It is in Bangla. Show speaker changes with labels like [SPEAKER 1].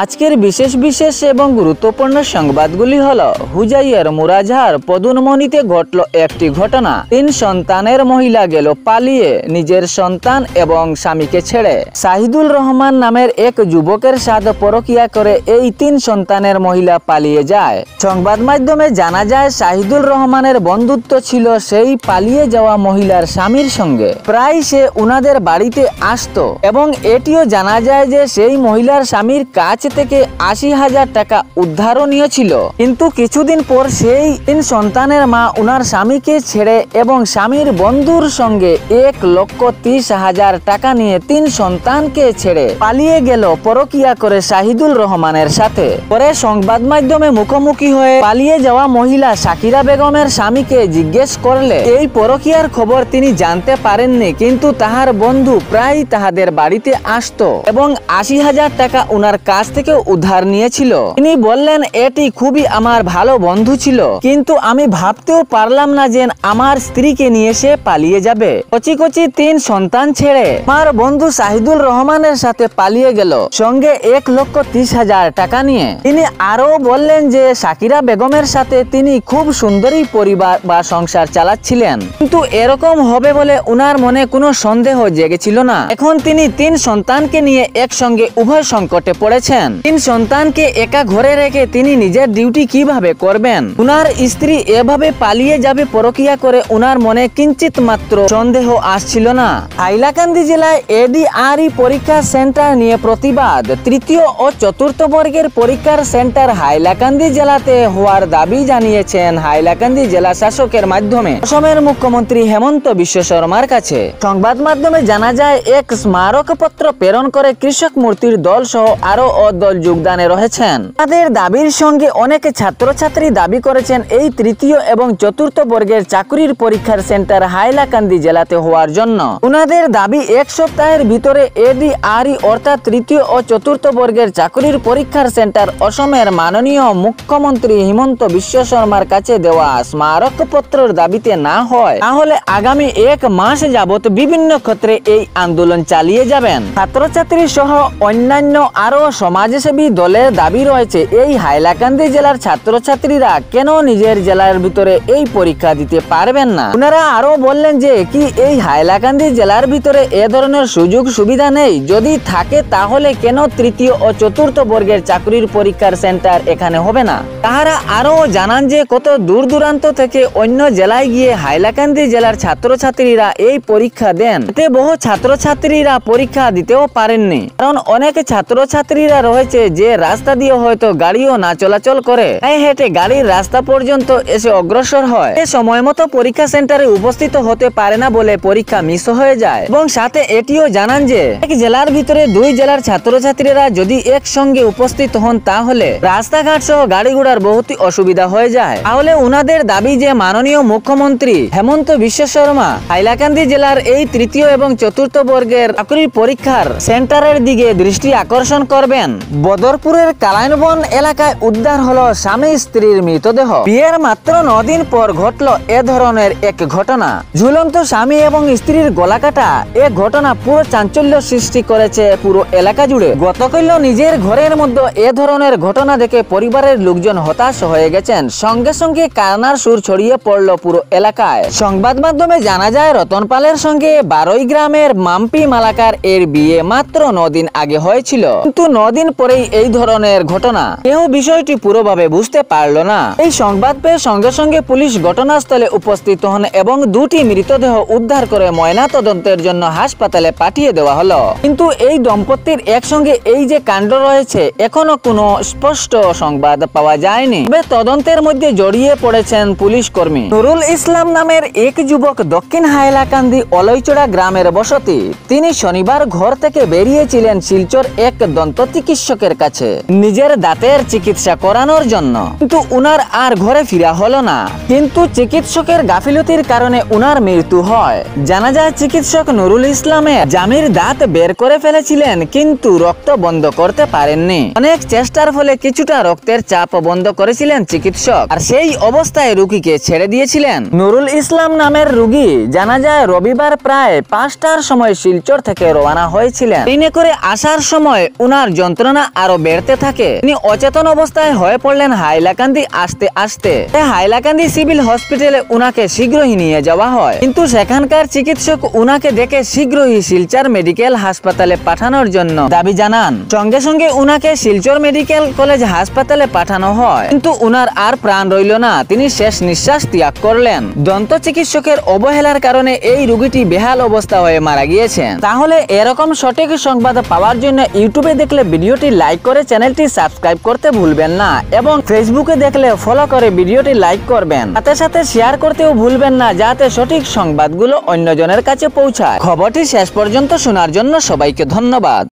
[SPEAKER 1] আজকের বিশেষ এবং গুরুত্বপূর্ণ সংবাদগুলি হলো হুজাইয়ের মুরাজহার পদুনমণিতে ঘটল একটি ঘটনা। 3 সন্তানের মহিলা গেল পালিয়ে নিজের সন্তান এবং স্বামীকে ছেড়ে। শাহিদুল রহমান নামের এক যুবকের সাথে পরকীয়া করে এই 3 সন্তানের মহিলা পালিয়ে যায়। সংবাদ মাধ্যমে জানা যায় শাহিদুল রহমানের বন্ধুত্ব ছিল সেই পালিয়ে যাওয়া মহিলার স্বামীর সঙ্গে। প্রায় সে উনাদের বাড়িতে আসতো এবং এটিও জানা যায় যে সেই মহিলার স্বামীর কাছ থেকে 80,000 টাকা উদ্ধারও নিয়েছিল। কিন্তু কিছুদিন পর সেই 3 সন্তানের মা উনার স্বামীকে ছেড়ে এবং স্বামীর বন্ধুর সঙ্গে 1,30,000 টাকা নিয়ে 3 সন্তানকে ছেড়ে পালিয়ে গেল পরকীয়া করে শাহিদুল রহমানের সাথে। পরে সংবাদ মাধ্যমে মুখোমুখি হয়ে পালিয়ে যাওয়া মহিলা শাকিরা বেগমের স্বামীকে জিজ্ঞেস করলে এই পরকীয়ার খবর তিনি জানতে পারেননি, কিন্তু তাহার বন্ধু প্রায় তাহাদের বাড়িতে আসতো এবং 80,000 টাকা উনার কাছ থেকে উদ্ধার নিয়েছিল। তিনি বললেন, এটি খুবই আমার ভালো বন্ধু ছিল, কিন্তু আমি ভাবতেও পারলাম না যে আমার স্ত্রীকে নিয়ে সে পালিয়ে যাবে। কচি 3 সন্তান ছেড়ে আমার বন্ধু শাহিদুল রহমানের সাথে পালিয়ে গেল, সঙ্গে 1,30,000 টাকা নিয়ে। তিনি আরো বললেন যে শাকিরা বেগমের সাথে তিনি খুব সুন্দরী পরিবার বা সংসার চালাচ্ছিলেন, কিন্তু এরকম হবে বলে উনার মনে কোনো সন্দেহ জেগেছিল না। এখন তিনি 3 সন্তানকে নিয়ে একসঙ্গে উভয় সংকটে পড়েছেন। 3 সন্তানকে একা ঘরে রেখে তিনি নিজের ডিউটি কিভাবে করবেন? উনার স্ত্রী এভাবে পালিয়ে যাবে পরকীয়া করে উনার মনে কিঞ্চিত মাত্র সন্দেহ আসছিল না। হাইলাকান্দি জেলায় এডিআরই পরীক্ষা সেন্টার নিয়ে প্রতিবাদ। 3য় ও 4র্থ বর্গের পরীক্ষার সেন্টার হাইলাকান্দি জেলাতে হওয়ার দাবি জানিয়েছেন হাইলাকান্দি জেলা শাসকের মাধ্যমে অসমের মুখ্যমন্ত্রী হেমন্ত বিশ্ব শর্মার কাছে। সংবাদ মাধ্যমে জানা যায় এক স্মারকপত্র প্রেরণ করে কৃষক মূর্তির দল সহ আরো দল যোগদানে রয়েছেন। তাদের দাবির সঙ্গে অনেক ছাত্রছাত্রী দাবি করেছেন এই 3য় এবং 4র্থ বর্গের চাকরির পরীক্ষার সেন্টার হাইলাকান্দি জেলাতে হওয়ার জন্য। উনাদের দাবি 1 সপ্তাহের ভিতরে এডিআরই অর্থাৎ 3য় ও 4র্থ বর্গের চাকরির পরীক্ষার সেন্টার অসমের মাননীয় মুখ্যমন্ত্রী হেমন্ত বিশ্ব শর্মার কাছে দেওয়া স্মারকপত্রের দাবিতে না হয় তাহলে আগামী 1 মাস যাবত বিভিন্ন ক্ষেত্রে এই আন্দোলন চালিয়ে যাবেন। ছাত্রছাত্রী সহ অন্যান্য আরো সমাজসেবী দলের দাবি রয়েছে এই হাইলাকান্দি জেলার ছাত্রছাত্রীরা কেন নিজের জেলার ভিতরে এই পরীক্ষা দিতে পারবেন না। ওনারা আরো বললেন যে কি এই হাইলাকান্দি জেলার ভিতরে এ ধরনের সুযোগ সুবিধা নেই? যদি থাকে তাহলে কেন 3য় ও 4র্থ বর্গের চাকরির পরীক্ষার সেন্টার এখানে হবে না? তাহারা আরো জানান যে কত দূর দূরান্ত থেকে অন্য জেলায় গিয়ে হাইলাকান্দি জেলার ছাত্রছাত্রীরা এই পরীক্ষা দেন। এতে বহু ছাত্রছাত্রীরা পরীক্ষা দিতেও পারেননি, কারণ অনেক ছাত্রছাত্রীরা রয়েছে যে রাস্তা দিয়ে হয়তো গাড়িও না চলাচল করে, হেঁটে গাড়ির রাস্তা পর্যন্ত এসে অগ্রসর হয়। সময় মতো পরীক্ষা সেন্টারে উপস্থিত হতে পারে না বলে পরীক্ষা মিস হয়ে যায়। এবং সাথে এটিও জানান যে এক জেলার ভিতরে 2 জেলার ছাত্রছাত্রীরা যদি একসঙ্গে উপস্থিত হন তাহলে রাস্তাঘাট সহ গাড়ি ঘোড়ার বহুতই অসুবিধা হয়ে যায়। তাহলে উনাদের দাবি যে মাননীয় মুখ্যমন্ত্রী হেমন্ত বিশ্ব শর্মা হাইলাকান্দি জেলার এই 3য় এবং 4র্থ বর্গের চাকরির পরীক্ষার সেন্টারের দিকে দৃষ্টি আকর্ষণ করবেন। বদরপুরের কালাইনবন এলাকায় উদ্ধার হলো স্বামী স্ত্রীর মৃতদেহ। বিয়ের মাত্র 9 দিন পর ঘটল এ ধরনের এক ঘটনা। ঝুলন্ত স্বামী এবং স্ত্রীর গলা কাটা এ ঘটনা পুরো চাঞ্চল্য সৃষ্টি করেছে পুরো এলাকা জুড়ে। গতকাল নিজের ঘরের মধ্যে এ ধরনের ঘটনা দেখে পরিবারের লোকজন হতাশ হয়ে গেছেন। সঙ্গে সঙ্গে কান্নার সুর ছড়িয়ে পড়ল পুরো এলাকায়। সংবাদ মাধ্যমে জানা যায় রতনপালের সঙ্গে 12 গ্রামের মাম্পি মালাকার এর বিয়ে মাত্র 9 দিন আগে হয়েছিল, কিন্তু 9 দিন পরেই এই ধরনের ঘটনা। কেউ বিষয়টি পুরোভাবে বুঝতে পারলো না। এই সংবাদ পেয়ে সঙ্গে সঙ্গে পুলিশ ঘটনাস্থলে উপস্থিত হন এবং 2টি মৃতদেহ উদ্ধার করে ময়না তদন্তের জন্য হাসপাতালে পাঠিয়ে দেওয়া হলো। কিন্তু এই দম্পতির একসঙ্গে এই যে কাণ্ড রয়েছে এখনো কোনো স্পষ্ট সংবাদ পাওয়া যায়নি। তবে তদন্তের মধ্যে জড়িয়ে পড়েছেন পুলিশ কর্মী নুরুল ইসলাম নামের এক যুবক। দক্ষিণ হাইলাকান্দি অলইচড়া গ্রামের বসতি। তিনি শনিবার ঘর থেকে বেরিয়েছিলেন শিলচর এক দন্ত চিকিৎসকের কাছে নিজের দাঁতের চিকিৎসা করানোর জন্য, কিন্তু উনার আর ঘরে ফিরা হলো না। কিন্তু চিকিৎসকের গাফিলতির কারণে উনার মৃত্যু হয়। জানা যায় চিকিৎসক নুরুল ইসলামের জামির দাঁত বের করে ফেলেছিলেন, কিন্তু রক্ত বন্ধ করতে পারেননি। অনেক চেষ্টার ফলে কিছুটা রক্তের চাপ বন্ধ করেছিলেন চিকিৎসক, আর সেই অবস্থায় রোগীকে ছেড়ে দিয়েছিলেন। নুরুল ইসলাম নামের রোগী জানা যায় রবিবার প্রায় 5টার সময় শিলচর থেকে রওনা হয়েছিলেন। ট্রেনে করে আসার সময় উনার যন্ত্রণা যন্ত্রণা আরো বেড়তে থাকে। তিনি অচেতন অবস্থায় হয়ে পড়লেন হাইলাকান্দি আসতে আসতে। হাইলাকান্দি সিভিল হসপিটালে উনাকে শীঘ্রই নিয়ে যাওয়া হয়, কিন্তু সেখানকার চিকিৎসক উনাকে দেখে শীঘ্রই শিলচর মেডিকেল হাসপাতালে পাঠানোর জন্য দাবি জানান। সঙ্গে সঙ্গে উনাকে শিলচর মেডিকেল কলেজ হাসপাতালে পাঠানো হয়, কিন্তু উনার আর প্রাণ রইল না, তিনি শেষ নিঃশ্বাস ত্যাগ করলেন। দন্ত চিকিৎসকের অবহেলার কারণে এই রোগীটি বেহাল অবস্থা হয়ে মারা গিয়েছেন। তাহলে এরকম সঠিক সংবাদ পাওয়ার জন্য ইউটিউবে দেখলে ভিডিওটি লাইক করে চ্যানেলটি সাবস্ক্রাইব করতে ভুলবেন না, এবং ফেসবুকে দেখলে ফলো করে ভিডিওটি লাইক করবেন। সাথে সাথে শেয়ার করতেও ভুলবেন না, যাতে সঠিক সংবাদগুলো অন্যজনের কাছে পৌঁছায়। খবরটি শেষ পর্যন্ত শোনার জন্য সবাইকে ধন্যবাদ।